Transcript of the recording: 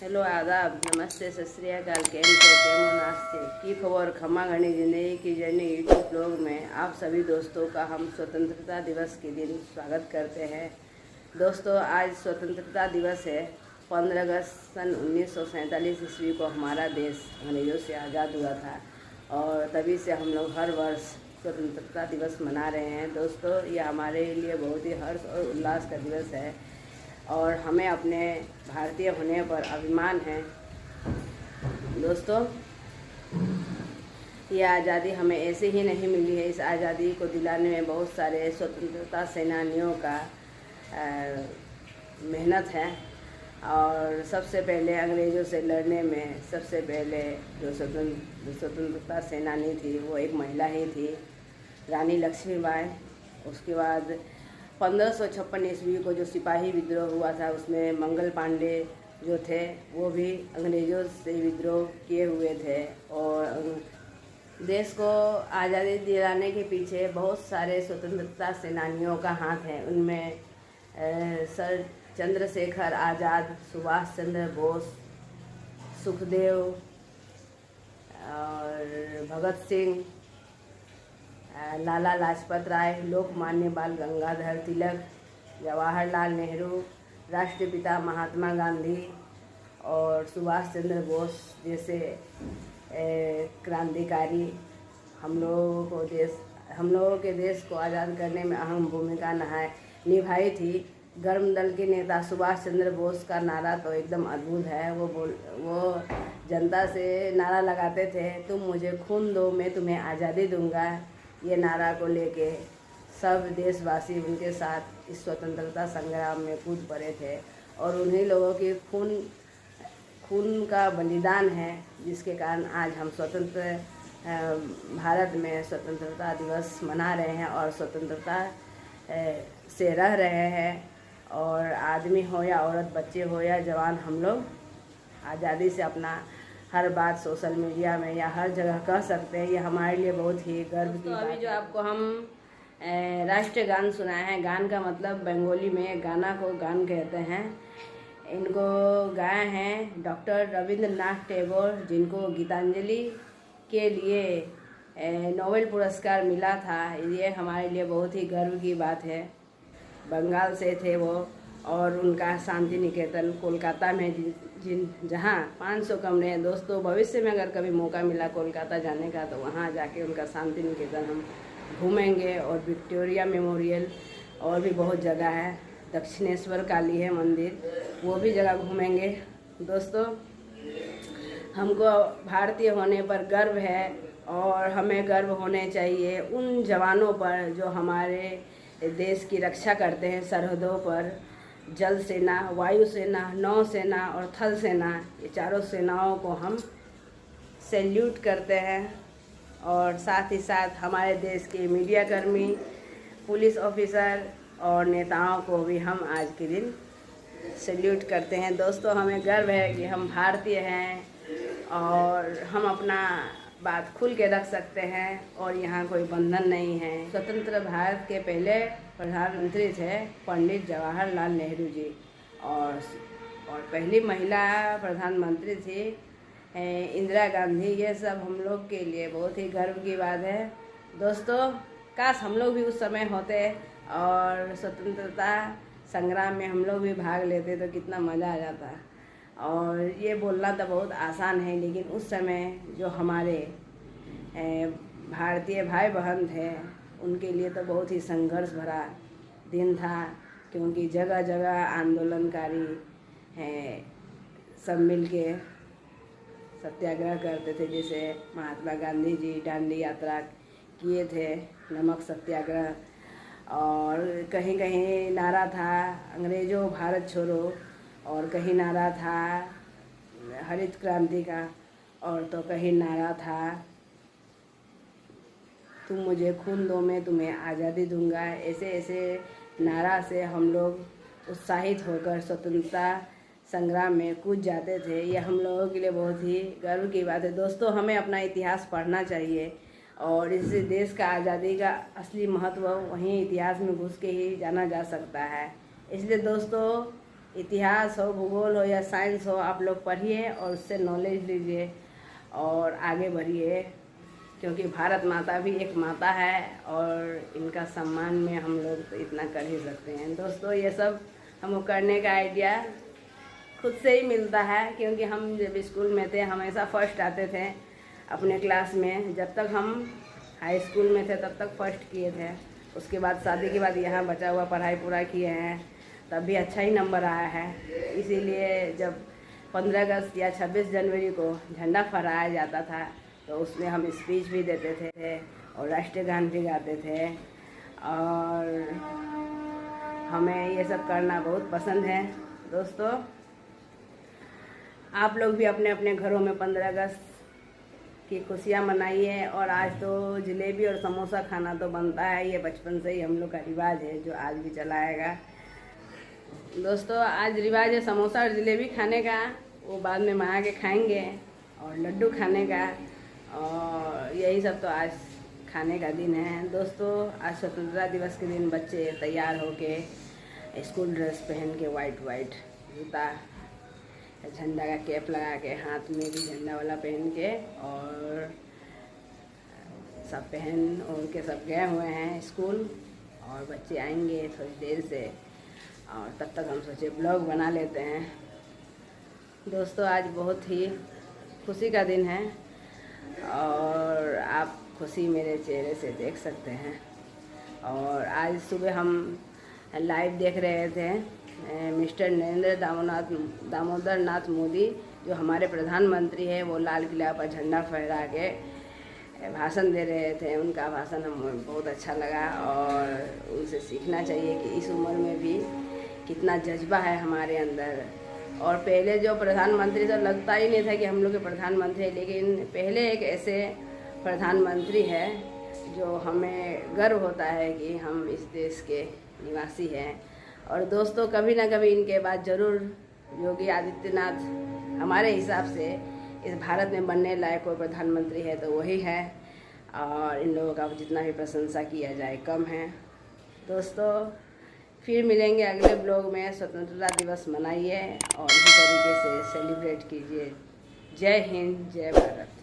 Hello आदाब नमस्ते सत श्री अकाल केम छो केमो नास्ते की खबर खमा घनी जिंदगी की जर्नी यूट्यूब ब्लॉग में आप सभी दोस्तों का हम स्वतंत्रता दिवस के दिन स्वागत करते हैं। दोस्तों आज स्वतंत्रता दिवस है। 15 अगस्त सन 1947 ईस्वी को हमारा देश अंग्रेज़ों से आज़ाद हुआ था और तभी से हम लोग हर वर्ष स्वतंत्रता दिवस मना रहे हैं। दोस्तों यह हमारे लिए बहुत ही हर्ष और उल्लास का दिवस है और हमें अपने भारतीय होने पर अभिमान है। दोस्तों ये आज़ादी हमें ऐसे ही नहीं मिली है। इस आज़ादी को दिलाने में बहुत सारे स्वतंत्रता सेनानियों का मेहनत है और सबसे पहले अंग्रेज़ों से लड़ने में सबसे पहले जो स्वतंत्रता सेनानी थी वो एक महिला ही थी, रानी लक्ष्मीबाई। उसके बाद 1556 ईस्वी को जो सिपाही विद्रोह हुआ था उसमें मंगल पांडे जो थे वो भी अंग्रेज़ों से विद्रोह किए हुए थे और देश को आज़ादी दिलाने के पीछे बहुत सारे स्वतंत्रता सेनानियों का हाथ है। उनमें सर चंद्रशेखर आज़ाद, सुभाष चंद्र बोस, सुखदेव और भगत सिंह, लाला लाजपत राय, लोकमान्य बाल गंगाधर तिलक, जवाहरलाल नेहरू, राष्ट्रपिता महात्मा गांधी और सुभाष चंद्र बोस जैसे क्रांतिकारी हम लोगों के देश को आज़ाद करने में अहम भूमिका निभाई थी। गर्म दल के नेता सुभाष चंद्र बोस का नारा तो एकदम अद्भुत है। वो जनता से नारा लगाते थे, तुम मुझे खून दो मैं तुम्हें आज़ादी दूंगा। ये नारा को लेके सब देशवासी उनके साथ इस स्वतंत्रता संग्राम में कूद पड़े थे और उन्हीं लोगों की खून का बलिदान है जिसके कारण आज हम स्वतंत्र भारत में स्वतंत्रता दिवस मना रहे हैं और स्वतंत्रता से रह रहे हैं। और आदमी हो या औरत, बच्चे हो या जवान, हम लोग आज़ादी से अपना हर बात सोशल मीडिया में या हर जगह कह सकते हैं। ये हमारे लिए बहुत ही गर्व की बात है। अभी जो आपको हम राष्ट्रीय गान सुनाए हैं, गान का मतलब बंगाली में गाना को गान कहते हैं। इनको गाए हैं डॉक्टर रविंद्रनाथ टैगोर, जिनको गीतांजलि के लिए नोबेल पुरस्कार मिला था। ये हमारे लिए बहुत ही गर्व की बात है। बंगाल से थे वो और उनका शांति निकेतन कोलकाता में जहाँ 500 कमरे हैं। दोस्तों भविष्य में अगर कभी मौका मिला कोलकाता जाने का तो वहाँ जाके उनका शांति निकेतन हम घूमेंगे और विक्टोरिया मेमोरियल और भी बहुत जगह है, दक्षिणेश्वर काली है मंदिर, वो भी जगह घूमेंगे। दोस्तों हमको भारतीय होने पर गर्व है और हमें गर्व होने चाहिए उन जवानों पर जो हमारे देश की रक्षा करते हैं सरहदों पर। जल सेना, वायु सेना, नौ सेना और थल सेना, ये चारों सेनाओं को हम सैल्यूट करते हैं और साथ ही साथ हमारे देश के मीडिया कर्मी, पुलिस ऑफिसर और नेताओं को भी हम आज के दिन सैल्यूट करते हैं। दोस्तों हमें गर्व है कि हम भारतीय हैं और हम अपना बात खुल के रख सकते हैं और यहाँ कोई बंधन नहीं है। स्वतंत्र भारत के पहले प्रधानमंत्री थे पंडित जवाहरलाल नेहरू जी और पहली महिला प्रधानमंत्री थी इंदिरा गांधी। ये सब हम लोग के लिए बहुत ही गर्व की बात है। दोस्तों काश हम लोग भी उस समय होते और स्वतंत्रता संग्राम में हम लोग भी भाग लेते तो कितना मज़ा आ जाता। और ये बोलना तो बहुत आसान है लेकिन उस समय जो हमारे भारतीय भाई बहन थे उनके लिए तो बहुत ही संघर्ष भरा दिन था, क्योंकि जगह जगह आंदोलनकारी सब मिल के सत्याग्रह करते थे। जैसे महात्मा गांधी जी दांडी यात्रा किए थे, नमक सत्याग्रह, और कहीं कहीं नारा था अंग्रेज़ों भारत छोड़ो और कहीं नारा था हरित क्रांति का और तो कहीं नारा था तुम मुझे खून दो मैं तुम्हें आज़ादी दूंगा। ऐसे नारा से हम लोग उत्साहित होकर स्वतंत्रता संग्राम में कूद जाते थे। यह हम लोगों के लिए बहुत ही गर्व की बात है। दोस्तों हमें अपना इतिहास पढ़ना चाहिए और इस देश का आज़ादी का असली महत्व वहीं इतिहास में घुस के ही जाना जा सकता है। इसलिए दोस्तों इतिहास हो, भूगोल हो या साइंस हो, आप लोग पढ़िए और उससे नॉलेज लीजिए और आगे बढ़िए, क्योंकि भारत माता भी एक माता है और इनका सम्मान में हम लोग तो इतना कर ही सकते हैं। दोस्तों, ये सब हमको करने का आइडिया खुद से ही मिलता है, क्योंकि हम जब स्कूल में थे हमेशा फर्स्ट आते थे अपने क्लास में। जब तक हम हाई स्कूल में थे तब तक फर्स्ट किए थे। उसके बाद शादी के बाद यहाँ बचा हुआ पढ़ाई पूरा किए हैं, तब भी अच्छा ही नंबर आया है। इसीलिए जब 15 अगस्त या 26 जनवरी को झंडा फहराया जाता था तो उसमें हम स्पीच भी देते थे और राष्ट्रीय गान भी गाते थे। और हमें ये सब करना बहुत पसंद है। दोस्तों, आप लोग भी अपने अपने घरों में 15 अगस्त की खुशियाँ मनाइए। और आज तो जलेबी और समोसा खाना तो बनता है, ये बचपन से ही हम लोग का रिवाज है जो आज भी चलाएगा। दोस्तों, आज रिवाज है समोसा और जलेबी खाने का, वो बाद में मंगा के खाएंगे, और लड्डू खाने का, और यही सब तो आज खाने का दिन है। दोस्तों, आज स्वतंत्रता दिवस के दिन बच्चे तैयार होके स्कूल ड्रेस पहन के वाइट जूता, झंडा का कैप लगा के, हाथ में भी झंडा वाला पहन के, और सब पहन ओढ़ के सब गए हुए हैं स्कूल। और बच्चे आएंगे थोड़ी देर से, और तब तक हम सोचे ब्लॉग बना लेते हैं। दोस्तों, आज बहुत ही खुशी का दिन है और आप खुशी मेरे चेहरे से देख सकते हैं। और आज सुबह हम लाइव देख रहे थे मिस्टर नरेंद्र दामोदर नाथ मोदी, जो हमारे प्रधानमंत्री हैं, वो लाल किला पर झंडा फहरा के भाषण दे रहे थे। उनका भाषण हमें बहुत अच्छा लगा और उनसे सीखना चाहिए कि इस उम्र में भी कितना जज्बा है हमारे अंदर। और पहले जो प्रधानमंत्री तो लगता ही नहीं था कि हम लोग के प्रधानमंत्री हैं, लेकिन पहले एक ऐसे प्रधानमंत्री है जो हमें गर्व होता है कि हम इस देश के निवासी हैं। और दोस्तों, कभी ना कभी इनके बाद ज़रूर योगी आदित्यनाथ हमारे हिसाब से इस भारत में बनने लायक कोई प्रधानमंत्री है तो वही है, और इन लोगों का जितना भी प्रशंसा किया जाए कम है। दोस्तों, फिर मिलेंगे अगले ब्लॉग में। स्वतंत्रता दिवस मनाइए और इसी तरीके से सेलिब्रेट कीजिए। जय हिंद, जय भारत।